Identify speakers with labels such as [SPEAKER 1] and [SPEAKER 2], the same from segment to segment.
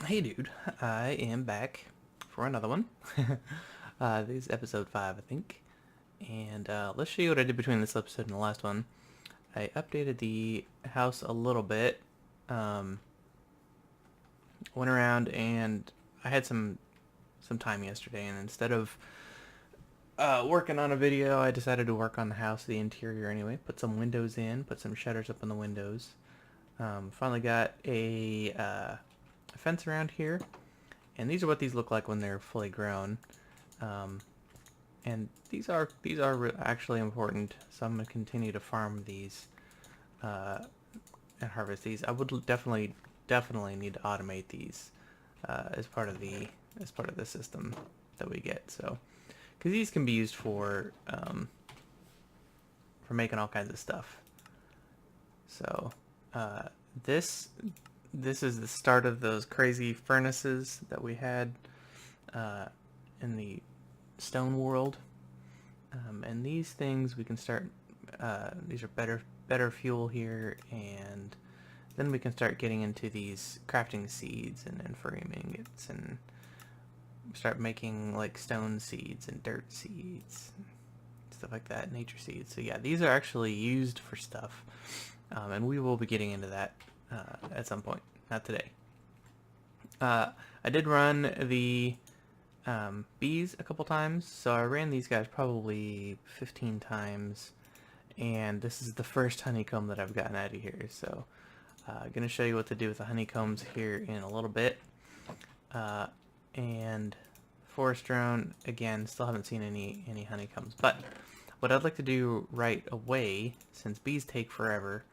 [SPEAKER 1] Hey dude, I am back for another one. This is episode 5, I think. And let's show you what I did between this episode and the last one. I updated the house a little bit. Um, Went around and I had some time yesterday, and instead of working on a video, I decided to work on the house, the interior anyway. Put some windows in, put some shutters up on the windows. Finally got a fence around here. And these are what these look like when they're fully grown. Um, and these are actually important, so I'm gonna continue to farm these and harvest these. I would definitely need to automate these as part of the system that we get. So, because these can be used for making all kinds of stuff. So, uh, this this is the start of those crazy furnaces that we had uh, in the stone world. And these things we can start. These are better fuel here, and then we can start getting into these crafting seeds and framing ingots and start making like stone seeds and dirt seeds, stuff like that, nature seeds. So yeah, these are actually used for stuff, and we will be getting into that at some point. Not today. I did run the bees a couple times, so I ran these guys probably 15 times, and this is the first honeycomb that I've gotten out of here. So I'm going to show you what to do with the honeycombs here in a little bit. And forest drone, again, still haven't seen any honeycombs, but what I'd like to do right away, since bees take forever,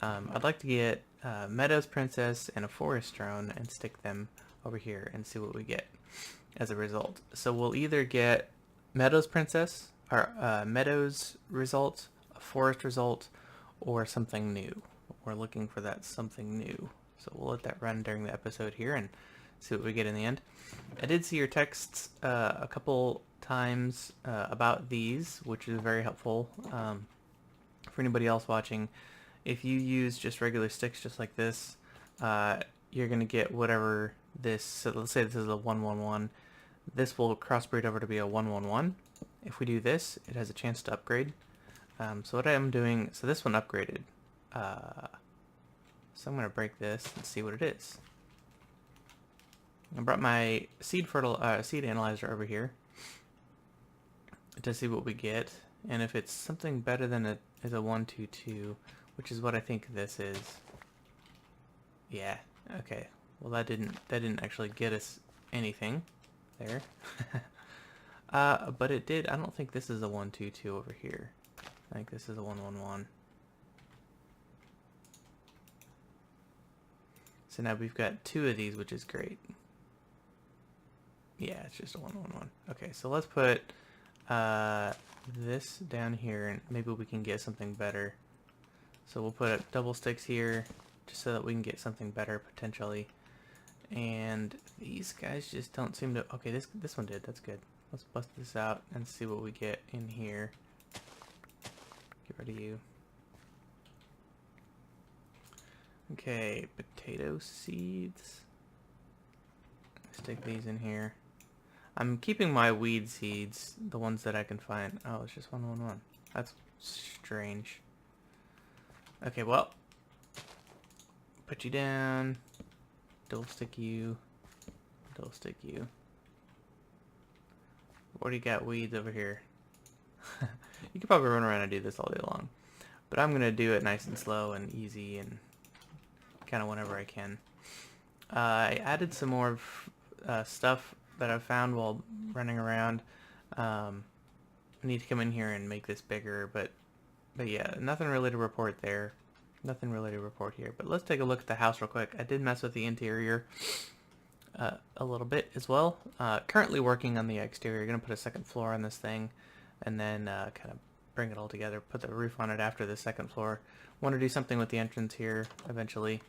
[SPEAKER 1] I'd like to get Meadows Princess and a forest drone and stick them over here and see what we get as a result. So we'll either get Meadows Princess, or Meadows result, a forest result, or something new. We're looking for that something new. So we'll let that run during the episode here and see what we get in the end. I did see your texts a couple times about these, which is very helpful for anybody else watching. If you use just regular sticks just like this, you're going to get whatever this, so let's say this is a 111, this will crossbreed over to be a 111. If we do this, it has a chance to upgrade. So what I'm doing, so this one upgraded. So I'm going to break this and see what it is. I brought my seed analyzer over here to see what we get, and if it's something better than a 122, which is what I think this is. Yeah. Okay. Well, that didn't actually get us anything there. But it did. I don't think this is a 122 over here. I think this is a 111. So now we've got 2 of these, which is great. Yeah, it's just a 111. Okay, so let's put this down here, and maybe we can get something better. So we'll put double sticks here, just so that we can get something better potentially. And these guys just don't seem to. Okay, this one did. That's good. Let's bust this out and see what we get in here. Get rid of you. Okay, potato seeds. Stick these in here. I'm keeping my weed seeds, the ones that I can find. Oh, it's just 111. That's strange. Okay, well, put you down. Double stick you. Double stick you. What do you got weeds over here? You could probably run around and do this all day long, but I'm gonna do it nice and slow and easy and kind of whenever I can. I added some more stuff that I found while running around. I need to come in here and make this bigger, but yeah, nothing really to report there. Nothing really to report here. But let's take a look at the house real quick. I did mess with the interior a little bit as well. Currently working on the exterior. Gonna put a second floor on this thing, and then kind of bring it all together. Put the roof on it after the second floor. Want to do something with the entrance here eventually.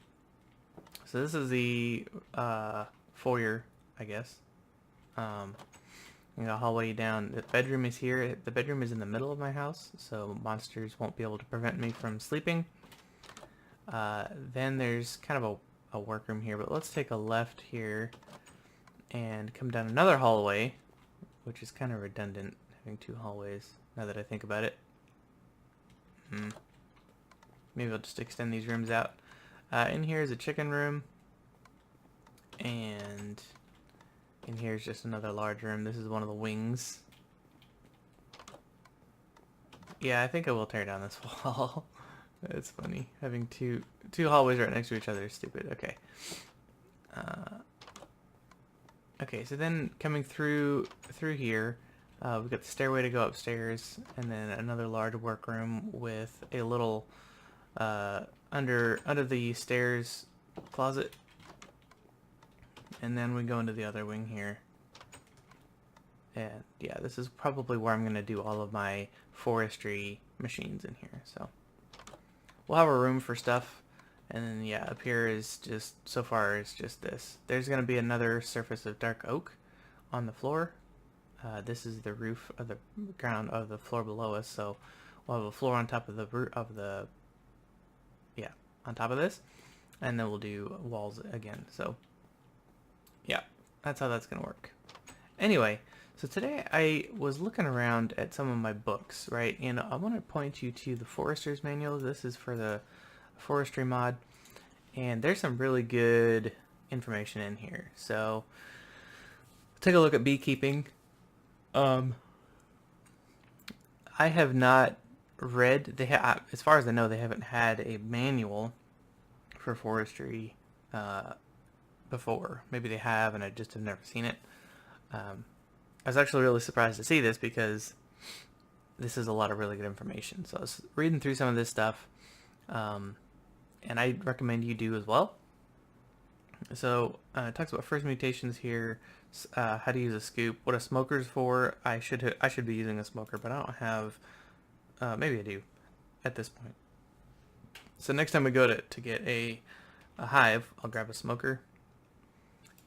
[SPEAKER 1] So this is the foyer, I guess. You know, hallway down. The bedroom is here. The bedroom is in the middle of my house, so monsters won't be able to prevent me from sleeping. Then there's kind of a workroom here, but let's take a left here and come down another hallway, which is kind of redundant, having two hallways, now that I think about it. Maybe I'll just extend these rooms out. In here is a chicken room, and in here is just another large room. This is one of the wings. Yeah, I think I will tear down this wall. It's funny. Having two hallways right next to each other is stupid. Okay. Okay, so then coming through here, we've got the stairway to go upstairs, and then another large workroom with a little under the stairs closet. And then we go into the other wing here. And yeah, this is probably where I'm going to do all of my forestry machines in here. So we'll have a room for stuff. And then yeah, up here is just, so far is just this. There's going to be another surface of dark oak on the floor. This is the roof of the ground of the floor below us. So we'll have a floor on top of the yeah, on top of this. And then we'll do walls again. So yeah, that's how that's going to work. Anyway, so today I was looking around at some of my books, right? And I want to point you to the Forester's Manual. This is for the forestry mod. And there's some really good information in here. So take a look at beekeeping. I have not read, as far as I know, they haven't had a manual for forestry before. Maybe they have and I just have never seen it. I was actually really surprised to see this because this is a lot of really good information. So I was reading through some of this stuff, and I recommend you do as well. So it talks about first mutations here, how to use a scoop, what a smoker's for. I should be using a smoker, but I don't have. Maybe I do at this point. So next time we go to get a hive, I'll grab a smoker.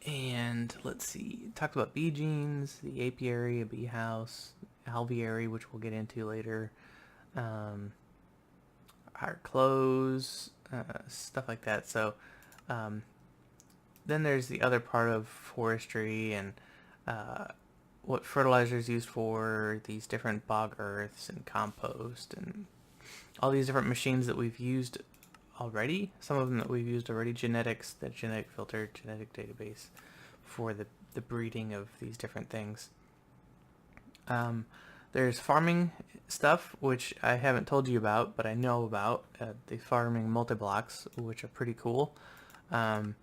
[SPEAKER 1] And let's see, it talks about bee genes, the apiary, a bee house, alveary, which we'll get into later, our clothes, stuff like that. So then there's the other part of forestry and what fertilizer is used for, these different bog earths and compost and all these different machines that we've used already. Some of them that we've used already, genetics, the genetic filter, genetic database for the breeding of these different things. There's farming stuff, which I haven't told you about, but I know about, the farming multi-blocks, which are pretty cool. And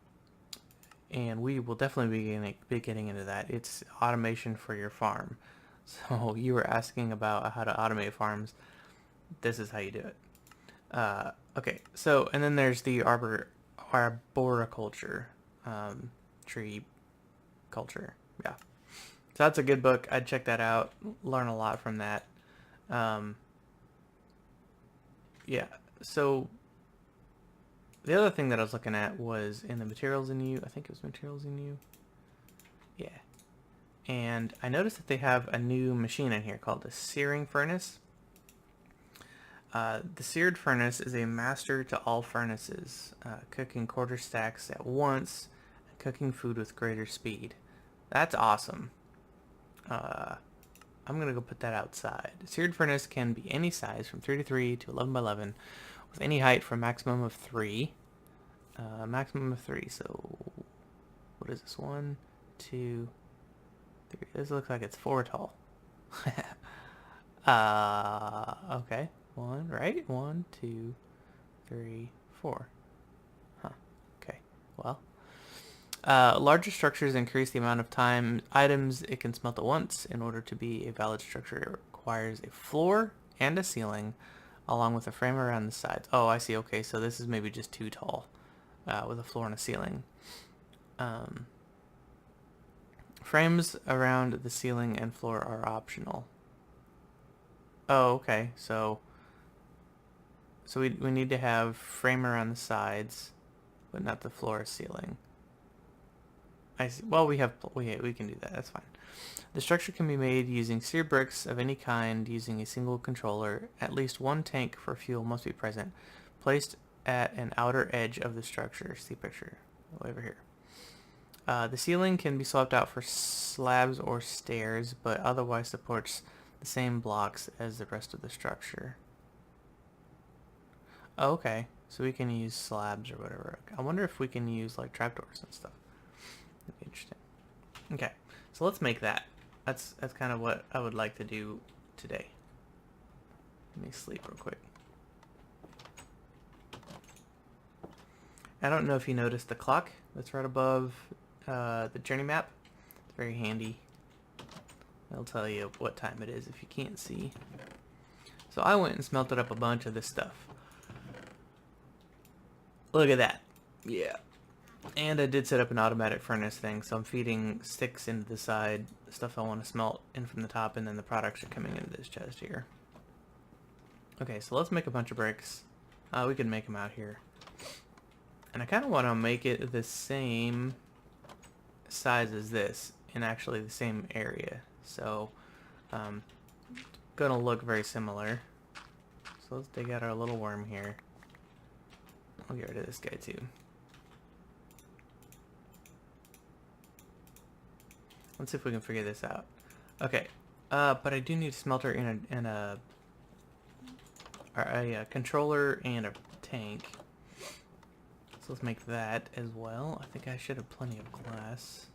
[SPEAKER 1] we will definitely be getting into that. It's automation for your farm. So you were asking about how to automate farms. This is how you do it. Okay, so, and then there's the arboriculture, tree culture. Yeah. So that's a good book. I'd check that out. Learn a lot from that. Yeah, so the other thing that I was looking at was in the materials in you. I think it was materials in you. Yeah. And I noticed that they have a new machine in here called the searing furnace. The seared furnace is a master to all furnaces, cooking quarter stacks at once, and cooking food with greater speed. That's awesome. I'm going to go put that outside. The seared furnace can be any size from 3 to 3 to 11 by 11, with any height from maximum of 3. Maximum of 3, so what is this? 1, 2, 3. This looks like it's 4 tall. Okay. 1, right? 1, 2, 3, 4. Huh. Okay. Well. Larger structures increase the amount of items it can smelt at once. In order to be a valid structure, it requires a floor and a ceiling, along with a frame around the sides. Oh, I see. Okay, so this is maybe just too tall, with a floor and a ceiling. Frames around the ceiling and floor are optional. Oh, okay. So we need to have frame around the sides, but not the floor or ceiling. I see. Well, we can do that. That's fine. The structure can be made using seared bricks of any kind using a single controller. At least one tank for fuel must be present, placed at an outer edge of the structure. See picture. way over here. The ceiling can be swapped out for slabs or stairs, but otherwise supports the same blocks as the rest of the structure. Oh, okay, so we can use slabs or whatever. I wonder if we can use like trapdoors and stuff. That'd be interesting. Okay, so let's make that. That's kind of what I would like to do today. Let me sleep real quick. I don't know if you noticed the clock that's right above the journey map. It's very handy. It'll tell you what time it is if you can't see. So I went and smelted up a bunch of this stuff. Look at that. Yeah. And I did set up an automatic furnace thing, so I'm feeding sticks into the side, stuff I want to smelt in from the top, and then the products are coming into this chest here. Okay, so let's make a bunch of bricks. We can make them out here. And I kind of want to make it the same size as this, in actually the same area. So, gonna look very similar. So let's dig out our little worm here. I'll get rid of this guy too. Let's see if we can figure this out. Okay, but I do need a smelter and a controller and a tank. So let's make that as well. I think I should have plenty of glass.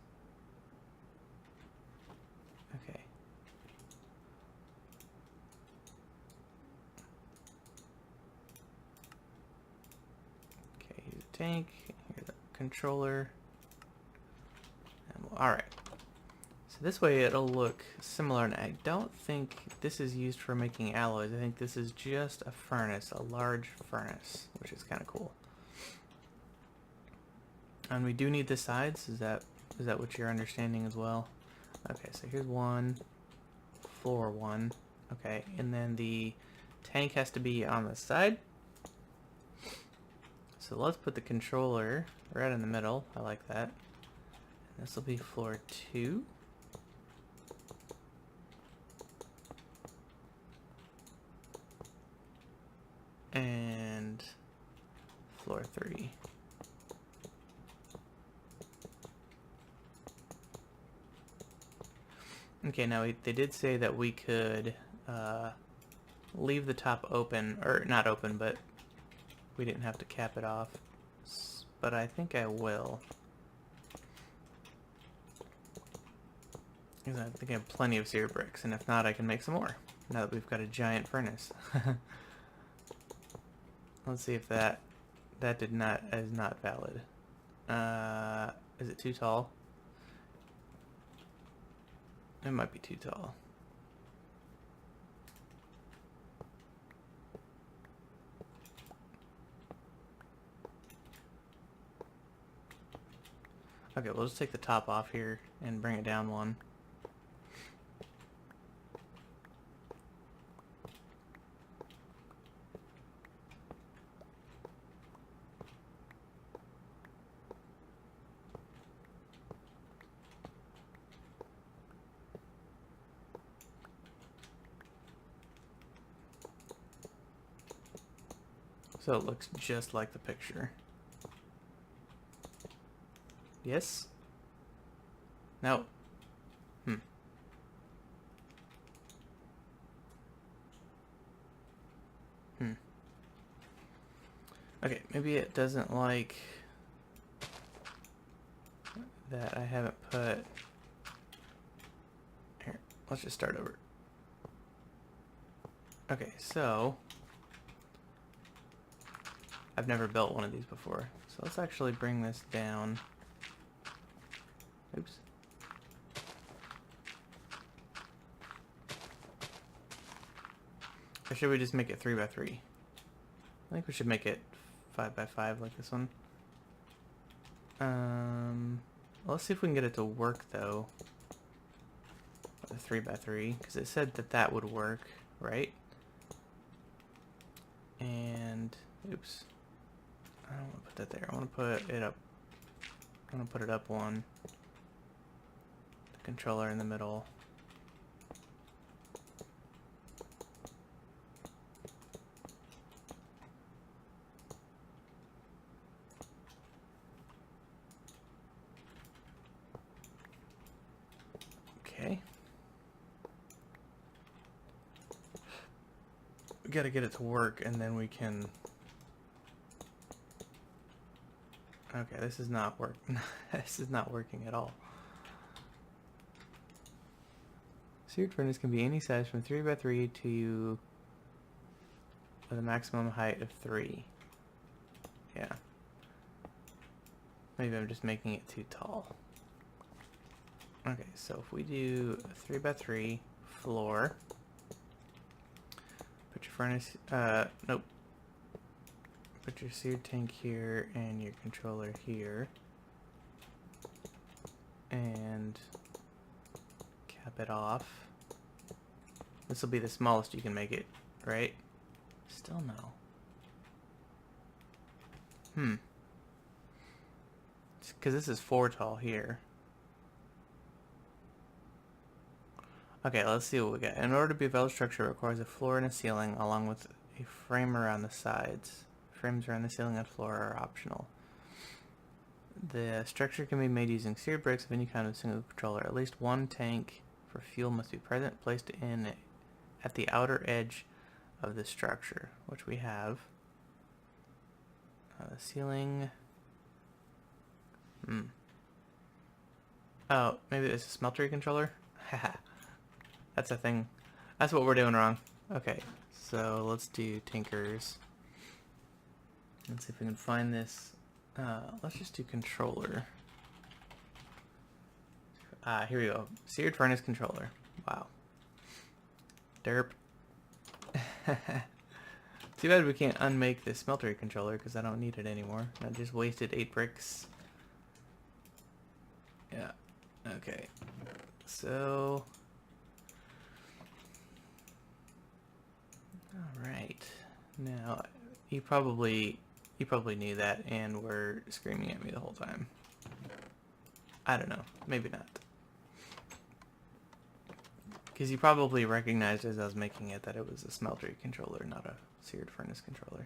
[SPEAKER 1] Okay. Okay, here's a tank, here's a controller. And alright. So this way it'll look similar, and I don't think this is used for making alloys. I think this is just a furnace, a large furnace, which is kind of cool. And we do need the sides. Is that what you're understanding as well? Okay, so here's one, floor one. Okay, and then the tank has to be on the side. So let's put the controller right in the middle. I like that. And this will be floor 2. And floor 3. Okay, now they did say that we could leave the top open, or not open, but we didn't have to cap it off. But I think I will. Because I think I have plenty of zero bricks, and if not, I can make some more, now that we've got a giant furnace. Let's see if that is not valid. Is it too tall? It might be too tall. Okay, we'll just take the top off here and bring it down one. So it looks just like the picture. Yes? No. Okay, maybe it doesn't like that I haven't put... Here, let's just start over. Okay, so... I've never built one of these before. So let's actually bring this down. Oops. Or should we just make it 3 by 3? I think we should make it 5 by 5 like this one. Let's see if we can get it to work though. The 3 by 3, because it said that would work, right? And oops. I don't want to put that there. I want to put it up. I want to put it up one. The controller in the middle. gotta get it to work, and then we can... Okay, this is not working. This is not working at all. Seared furnace can be any size from 3 by 3 to with a maximum height of 3. Yeah. Maybe I'm just making it too tall. Okay, so if we do a 3 by 3 floor, put your furnace, nope. Put your seared tank here and your controller here. And cap it off. This will be the smallest you can make it, right? Still no. Because this is 4 tall here. Okay, let's see what we got. In order to be a valid structure, it requires a floor and a ceiling, along with a frame around the sides. Frames around the ceiling and floor are optional. The structure can be made using seared bricks of any kind with a single controller. At least one tank for fuel must be present, placed in at the outer edge of the structure, which we have. Ceiling. Oh, maybe it's a smeltery controller? Haha. That's a thing. That's what we're doing wrong. Okay, so let's do Tinkers. Let's see if we can find this. Let's just do controller. Here we go. Seared furnace controller. Wow. Derp. Too bad we can't unmake this smeltery controller because I don't need it anymore. I just wasted 8 bricks. Yeah. Okay. So. Alright. Now, you probably knew that and were screaming at me the whole time. I don't know. Maybe not. Because you probably recognized as I was making it that it was a smeltery controller, not a seared furnace controller.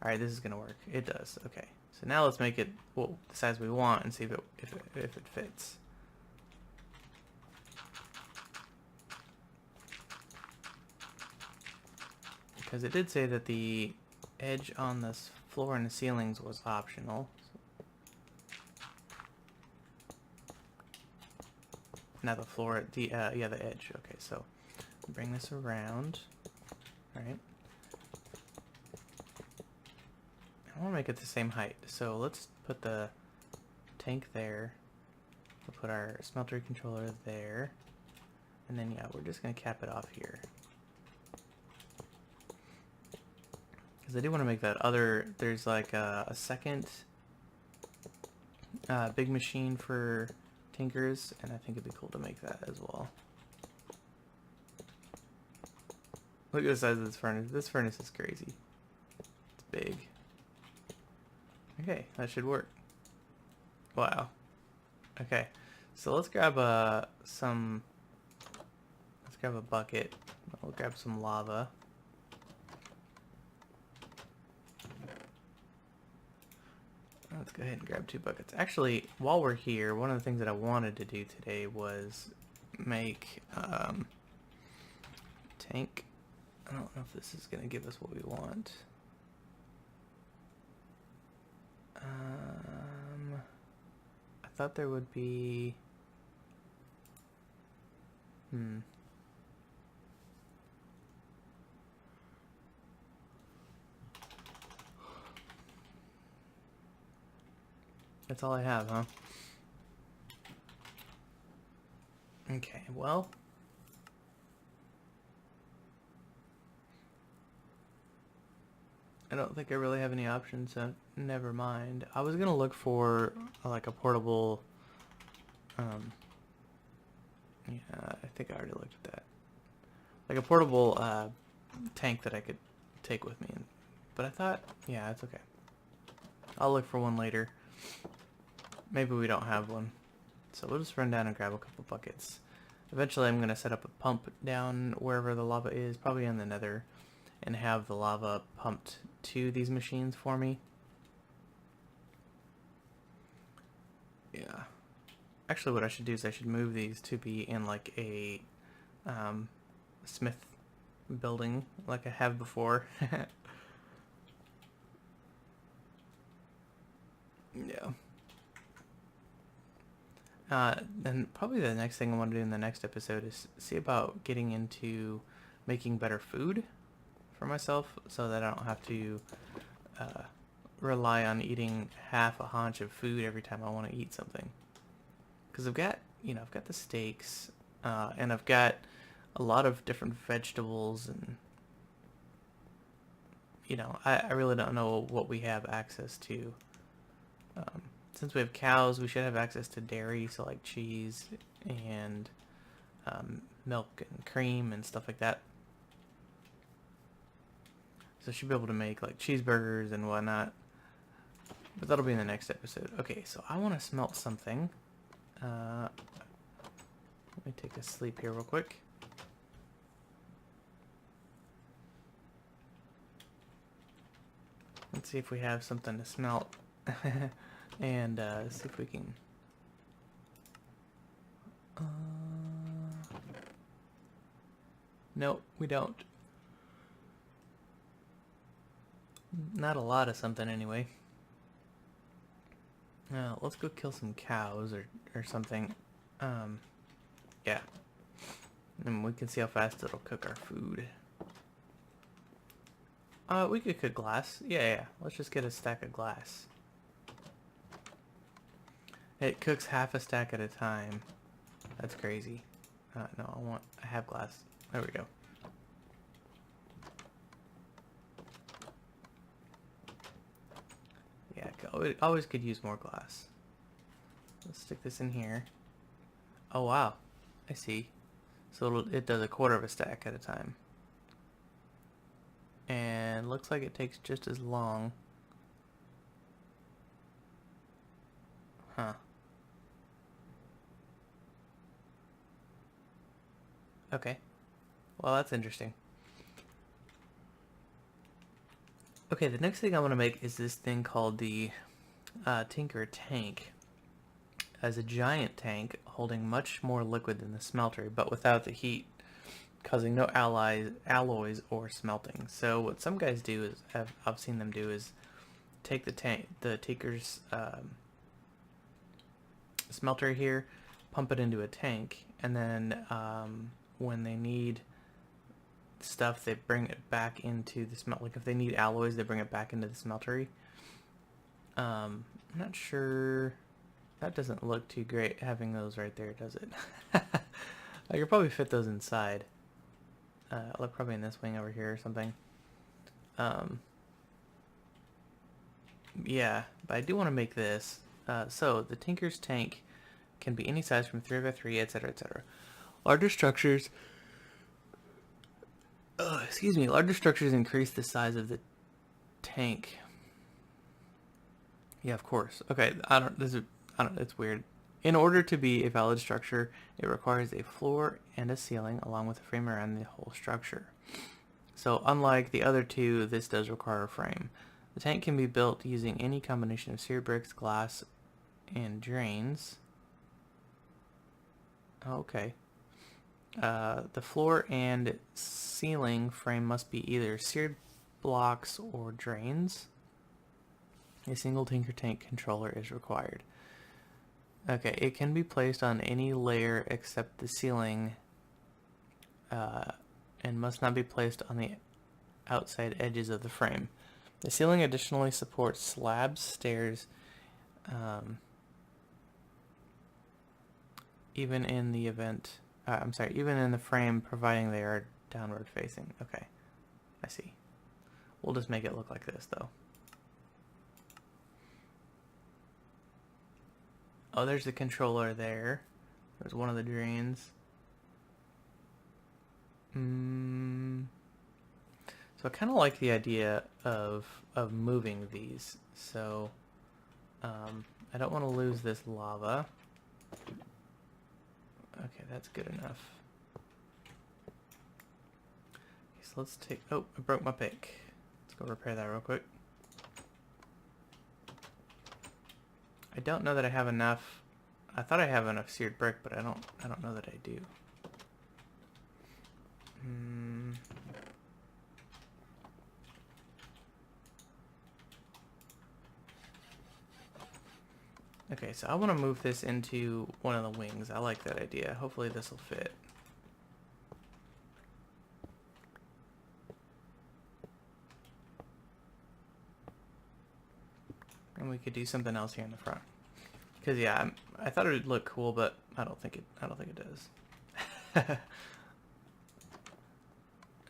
[SPEAKER 1] Alright, this is going to work. It does. Okay. So now let's make it the size we want and see if it fits. Because it did say that the edge on this floor and the ceilings was optional. Not the floor, yeah, the edge. Okay, so bring this around. All right. I want to make it the same height, so let's put the tank there. We'll put our smeltery controller there, and then yeah, we're just gonna cap it off here. Because I do want to make that other. There's like a second big machine for Tinkers, and I think it'd be cool to make that as well. Look at the size of this furnace. This furnace is crazy. It's big. Okay, that should work. Wow. Okay, so let's grab a bucket. We'll grab some lava. Let's go ahead and grab 2 buckets. Actually, while we're here, one of the things that I wanted to do today was make tank. I don't know if this is going to give us what we want. I thought there would be... That's all I have, huh? Okay, well... I don't think I really have any options, so never mind. I was gonna look for like a portable... yeah, I think I already looked at that. Like a portable tank that I could take with me. But I thought, yeah, it's okay. I'll look for one later. Maybe we don't have one. So we'll just run down and grab a couple buckets. Eventually I'm going to set up a pump down wherever the lava is, probably in the nether, and have the lava pumped to these machines for me. Yeah. Actually what I should do is I should move these to be in like a smith building like I have before. Yeah. And probably the next thing I want to do in the next episode is see about getting into making better food for myself so that I don't have to uh, rely on eating half a haunch of food every time I want to eat something. Because I've got, I've got the steaks, and I've got a lot of different vegetables, and, I really don't know what we have access to. Since we have cows, we should have access to dairy, so like cheese and milk and cream and stuff like that. So should be able to make like cheeseburgers and whatnot. But that'll be in the next episode. Okay, so I want to smelt something. Let me take a sleep here real quick. Let's see if we have something to smelt. And see if we can... Nope, we don't. Not a lot of something anyway. Let's go kill some cows or something. Yeah. And we can see how fast it'll cook our food. We could cook glass. Yeah. Let's just get a stack of glass. It cooks half a stack at a time. That's crazy. No, I have glass. There we go. Yeah, always could use more glass. Let's stick this in here. Oh wow, I see. So it does a quarter of a stack at a time. And looks like it takes just as long. Huh. Okay. Well, that's interesting. Okay, the next thing I want to make is this thing called the Tinker Tank. As a giant tank holding much more liquid than the smelter, but without the heat, causing no alloys or smelting. So what some guys do is, I've seen them do, is take the Tinker's smelter here, pump it into a tank, and then when they need stuff, they bring it back into the smelter. Like if they need alloys, they bring it back into the smeltery. I'm not sure. That doesn't look too great having those right there, does it? I could probably fit those inside. Look, probably in this wing over here or something. Yeah, but I do want to make this. So the Tinker's tank can be any size from 3x3, etc., etc. Larger structures. Larger structures increase the size of the tank. Yeah, of course. Okay, it's weird. In order to be a valid structure, it requires a floor and a ceiling along with a frame around the whole structure. So unlike the other two, this does require a frame. The tank can be built using any combination of seared bricks, glass, and drains. Okay. The floor and ceiling frame must be either seared blocks or drains. A single Tinker Tank controller is required. Okay, it can be placed on any layer except the ceiling, and must not be placed on the outside edges of the frame. The ceiling additionally supports slabs, stairs, even in the frame, providing they are downward facing. Okay, I see. We'll just make it look like this, though. Oh, there's the controller there. There's one of the drains. So I kind of like the idea of moving these. So I don't want to lose this lava. Okay, that's good enough. Okay, so let's take... Oh, I broke my pick. Let's go repair that real quick. I don't know that I have enough. I thought I have enough seared brick, but I don't know that I do. Okay, so I want to move this into one of the wings. I like that idea. Hopefully this will fit. And we could do something else here in the front. Because yeah, I thought it would look cool, but I don't think it does.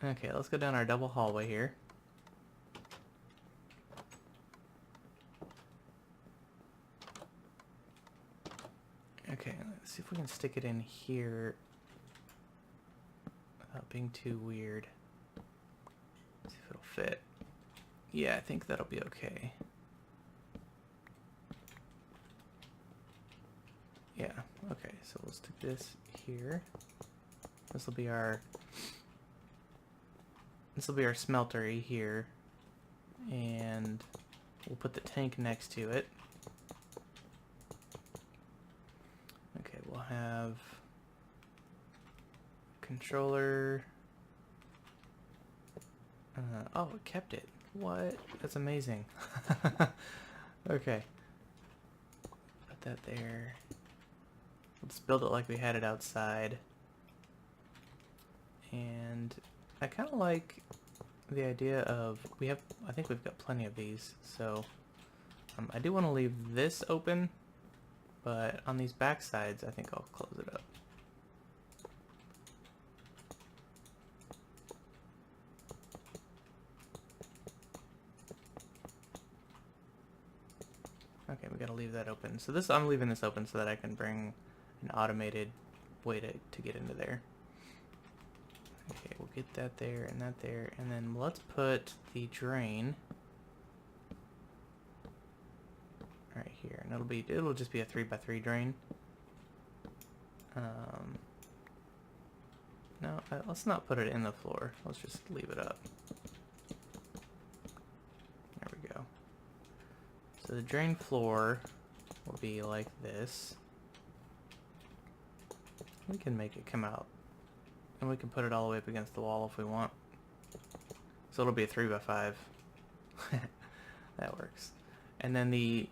[SPEAKER 1] Okay, let's go down our double hallway here. Okay, let's see if we can stick it in here without being too weird. See if it'll fit. Yeah, I think that'll be okay. Yeah, okay, so we'll stick this here. This will be our smeltery here. And we'll put the tank next to it. Okay, we'll have controller. Oh, it kept it. What? That's amazing. Okay. Put that there. Let's build it like we had it outside. And I kind of like the idea of, I think we've got plenty of these, so I do want to leave this open, but on these back sides, I think I'll close it up. Okay, we gotta leave that open. So this, I'm leaving this open so that I can bring an automated way to get into there. Okay, we'll get that there, and then let's put the drain right here, and it'll just be a 3x3 drain. No, let's not put it in the floor. Let's just leave it up. There we go. So the drain floor will be like this. We can make it come out. And we can put it all the way up against the wall if we want. So it'll be a 3x5. That works. And then the...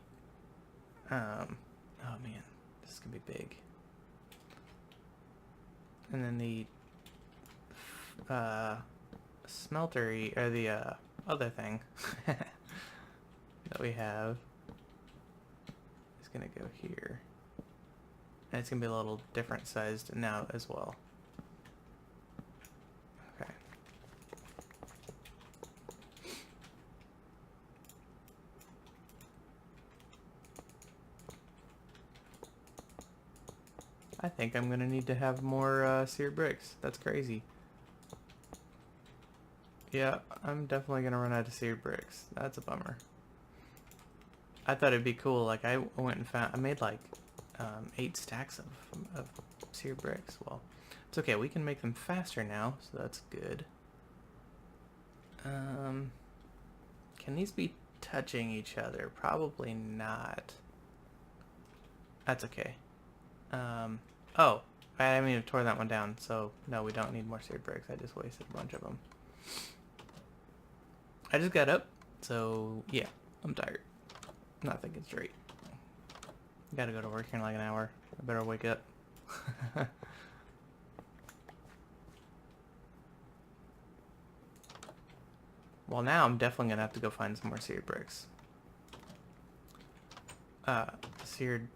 [SPEAKER 1] oh man, this is going to be big. And then the... smeltery, or the other thing that we have is going to go here. And it's going to be a little different sized now as well. Okay. I think I'm going to need to have more seared bricks. That's crazy. Yeah, I'm definitely going to run out of seared bricks. That's a bummer. I thought it'd be cool. Like, I went and found... I made, like, 8 stacks of seared bricks. Well, it's okay. We can make them faster now, so that's good. Can these be touching each other? Probably not. That's okay. Oh, I didn't mean to tore that one down, so no, we don't need more seared bricks. I just wasted a bunch of them. I just got up, so yeah, I'm tired. Not thinking straight. Gotta go to work here in like an hour. I better wake up. Well, now I'm definitely gonna have to go find some more seared bricks. Seared,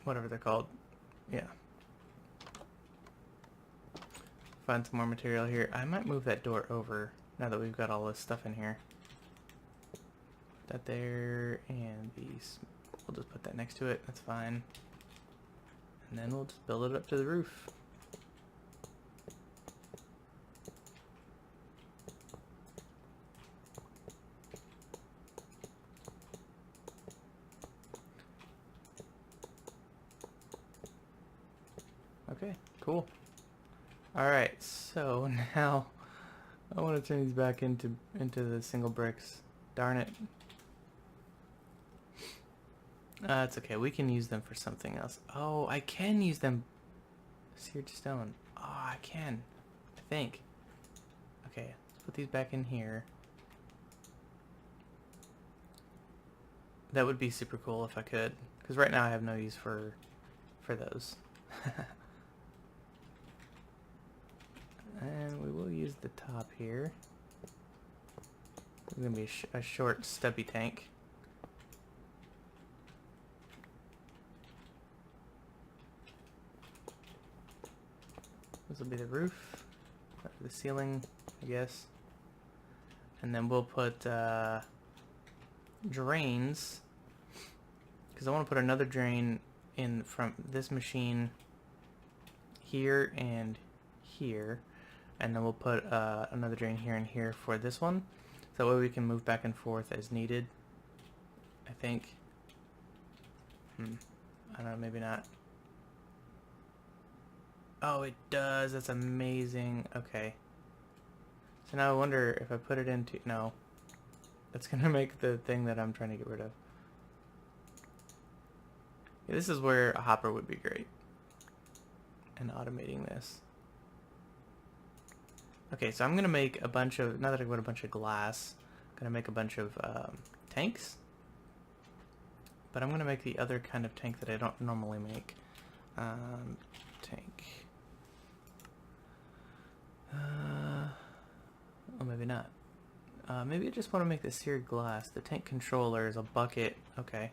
[SPEAKER 1] whatever they're called. Yeah. Find some more material here. I might move that door over now that we've got all this stuff in here. That there, and these. We'll just put that next to it. That's fine. And then we'll just build it up to the roof. Okay, cool. Alright, so now I want to turn these back into the single bricks. Darn it. It's okay. We can use them for something else. Oh, I can use them. Seared stone. Oh, I can. I think. Okay, let's put these back in here. That would be super cool if I could. Because right now I have no use for those. And we will use the top here. It's going to be a short, stubby tank. This will be the roof, or the ceiling, I guess. And then we'll put drains, because I want to put another drain in from this machine here and here. And then we'll put another drain here and here for this one. So that way we can move back and forth as needed, I think. I don't know, maybe not. Oh, it does. That's amazing. Okay. So now I wonder if I put it into... No. That's going to make the thing that I'm trying to get rid of. Yeah, this is where a hopper would be great. And automating this. Okay, so I'm going to make a bunch of... Now that I've got a bunch of glass, I'm going to make a bunch of tanks. But I'm going to make the other kind of tank that I don't normally make. Tank. Oh, maybe not. Maybe I just want to make the seared glass. The tank controller is a bucket. Okay.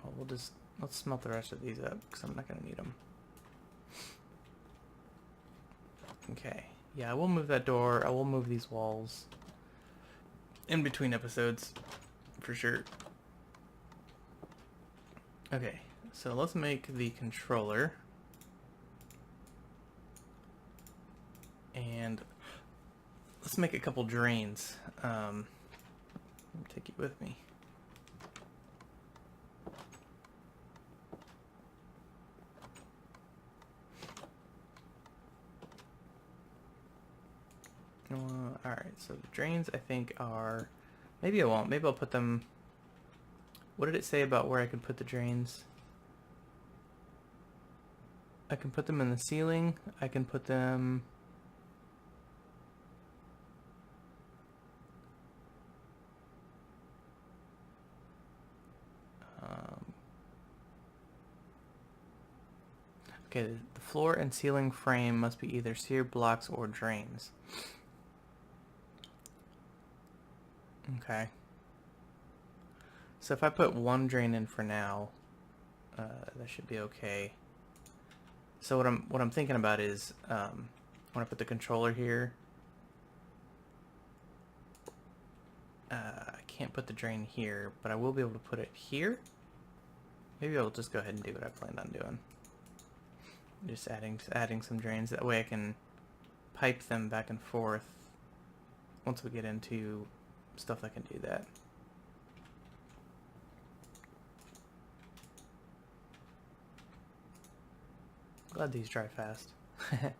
[SPEAKER 1] Well, let's smelt the rest of these up because I'm not going to need them. Okay. Yeah, I will move that door. I will move these walls in between episodes for sure. Okay, so let's make the controller. And let's make a couple drains. Let me take you with me. Alright, so the drains I think are... Maybe I won't. Maybe I'll put them... What did it say about where I could put the drains? I can put them in the ceiling. I can put them... Okay, the floor and ceiling frame must be either seared blocks or drains. Okay. So if I put one drain in for now, that should be okay. So what I'm thinking about is when I put the controller here, I can't put the drain here, but I will be able to put it here. Maybe I'll just go ahead and do what I planned on doing. Just adding some drains. That way I can pipe them back and forth once we get into stuff that can do that. Glad these dry fast. Okay,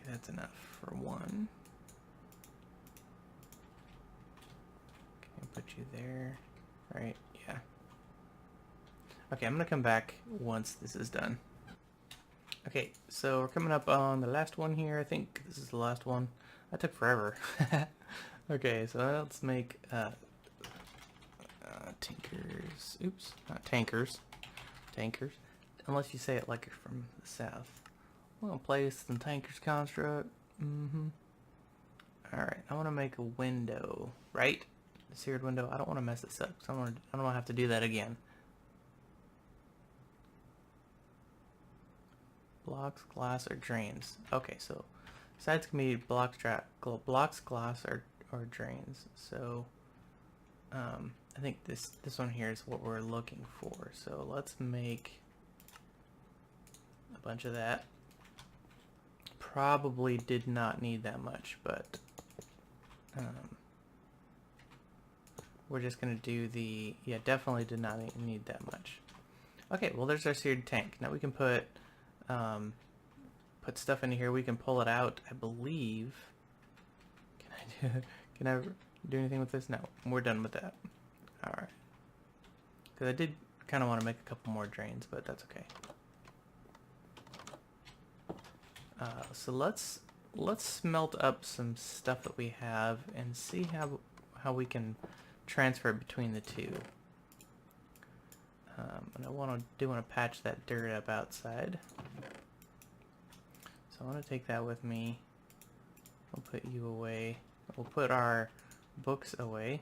[SPEAKER 1] that's enough for one. Okay, put you there. Right, yeah. Okay, I'm gonna come back once this is done. Okay, so we're coming up on the last one here. I think this is the last one. That took forever. Okay, so let's make tinkers. Oops, not tankers. Tankers. Unless you say it like you're from the south. We'll place some tankers construct. Alright, I want to make a window, right? The seared window. I don't want to mess this up, so I don't want to have to do that again. Blocks, glass, or drains. Okay, so sides can be blocks, glass, or drains. So I think this one here is what we're looking for. So let's make a bunch of that. Probably did not need that much, but we're just gonna do the... Yeah, definitely did not need that much. Okay, well there's our seared tank. Now we can put stuff in here. We can pull it out, I believe. Can I do anything with this? No, we're done with that. Alright. Because I did kind of want to make a couple more drains, but that's okay. So let's let's smelt up some stuff that we have and see how we can transfer it between the two. And I do want to patch that dirt up outside. So I want to take that with me. We'll put you away. We'll put our books away.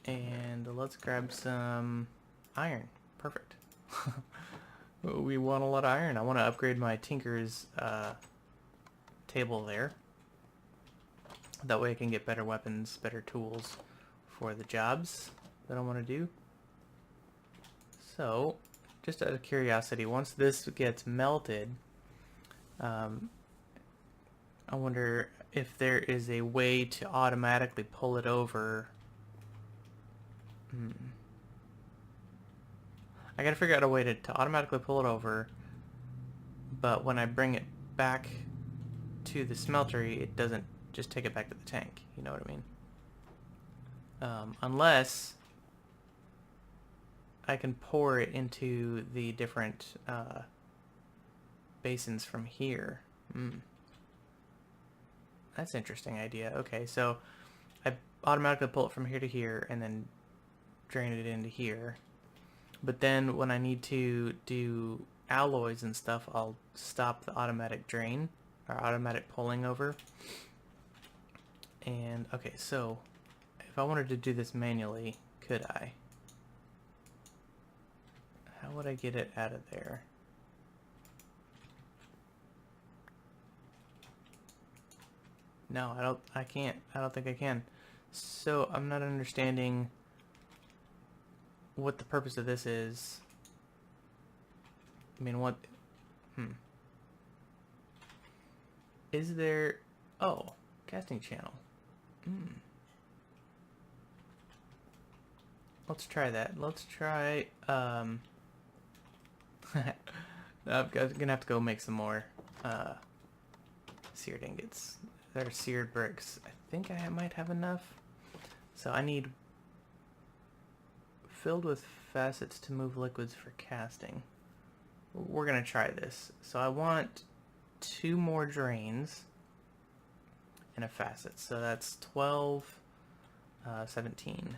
[SPEAKER 1] And let's grab some iron. Perfect. We want a lot of iron. I want to upgrade my tinker's table there. That way I can get better weapons, better tools for the jobs that I want to do. So, just out of curiosity, once this gets melted, I wonder if there is a way to automatically pull it over. I gotta figure out a way to automatically pull it over, but when I bring it back to the smeltery, it doesn't just take it back to the tank. You know what I mean? Unless I can pour it into the different basins from here. That's an interesting idea. Okay, so I automatically pull it from here to here and then drain it into here. But then when I need to do alloys and stuff, I'll stop the automatic drain or automatic pulling over. And okay, so if I wanted to do this manually, could I? How would I get it out of there? No, I can't. I don't think I can. So I'm not understanding what the purpose of this is. I mean, what? Is there? Oh, casting channel. Let's try that. Let's try. I'm gonna have to go make some more seared ingots. They're seared bricks. I think I might have enough. So I need filled with facets to move liquids for casting. We're gonna try this. So I want 2 more drains and a facet. So that's 12, 17.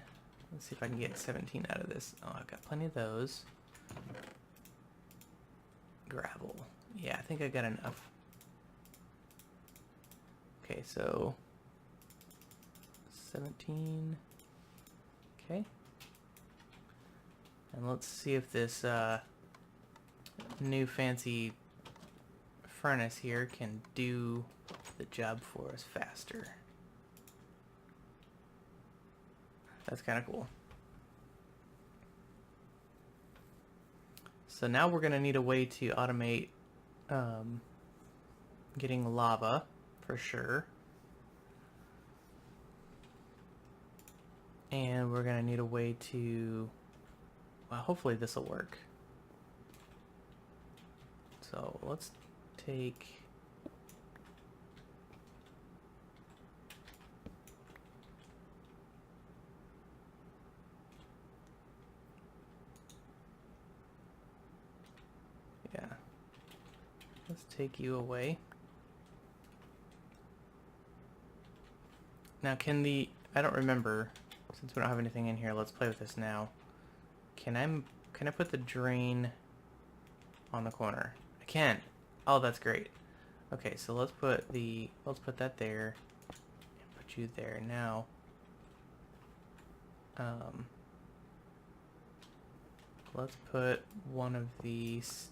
[SPEAKER 1] Let's see if I can get 17 out of this. Oh, I've got plenty of those. Gravel. Yeah, I think I got enough. Okay, so 17. Okay. And let's see if this new fancy furnace here can do the job for us faster. That's kind of cool. So now we're going to need a way to automate getting lava for sure. And we're going to need a way to, well, hopefully this will work. So let's take let's take you away. Now can the, I don't remember, since we don't have anything in here, let's play with this now. Can I put the drain on the corner? I can. Oh, that's great. Okay, so let's put that there and put you there now. Let's put one of these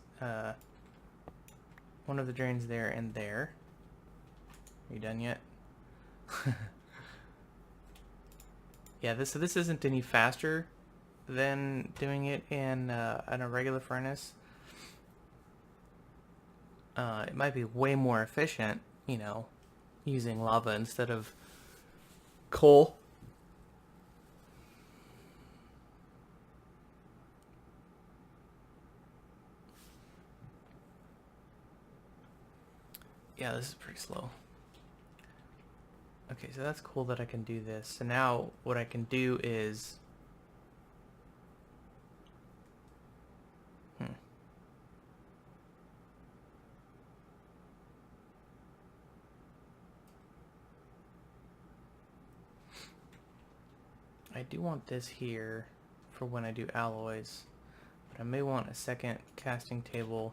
[SPEAKER 1] one of the drains there and there. Are you done yet? Yeah, this isn't any faster than doing it in a regular furnace. It might be way more efficient, you know, using lava instead of coal. Yeah, this is pretty slow. Okay, so that's cool that I can do this. So now what I can do is I do want this here for when I do alloys, but I may want a second casting table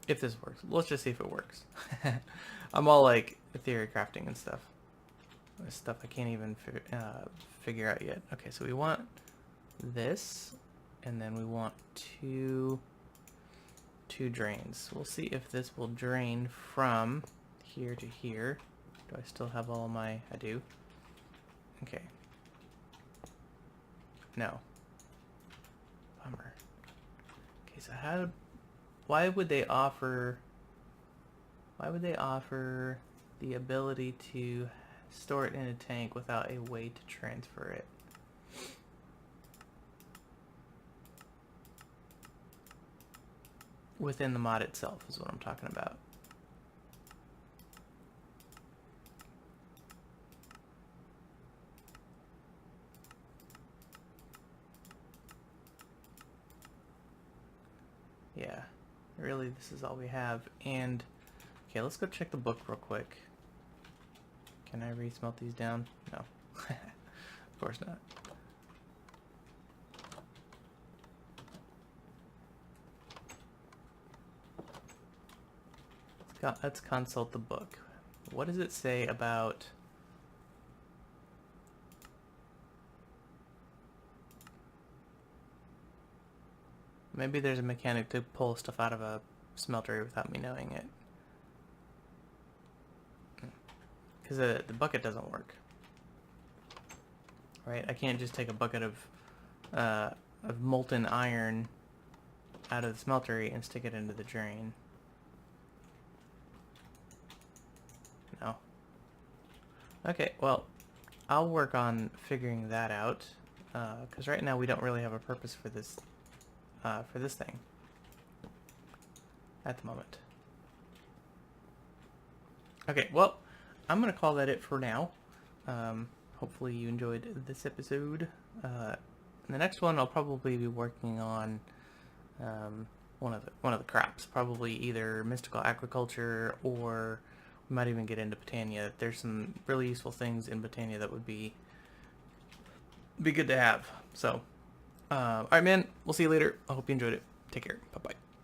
[SPEAKER 1] if this works. Let's just see if it works. I'm all like theory crafting and stuff. This stuff I can't even figure out yet. Okay, so we want this, and then we want two drains. We'll see if this will drain from here to here. Do I still have all of my... I do. Okay. No. Bummer. Okay, so why would they offer the ability to store it in a tank without a way to transfer it? Within the mod itself is what I'm talking about. Yeah, really this is all we have. And okay, let's go check the book real quick. Can I re-smelt these down? No. Of course not. Let's consult the book. What does it say about... Maybe there's a mechanic to pull stuff out of a smeltery without me knowing it. Because the bucket doesn't work. Right? I can't just take a bucket of molten iron out of the smeltery and stick it into the drain. No. Okay, well, I'll work on figuring that out. Because right now we don't really have a purpose for this thing at the moment. Okay, well, I'm gonna call that it for now. Hopefully you enjoyed this episode. In the next one, I'll probably be working on one of the crops, probably either mystical agriculture, or we might even get into Botania. There's some really useful things in Botania that would be good to have. So. Alright, man. We'll see you later. I hope you enjoyed it. Take care. Bye-bye.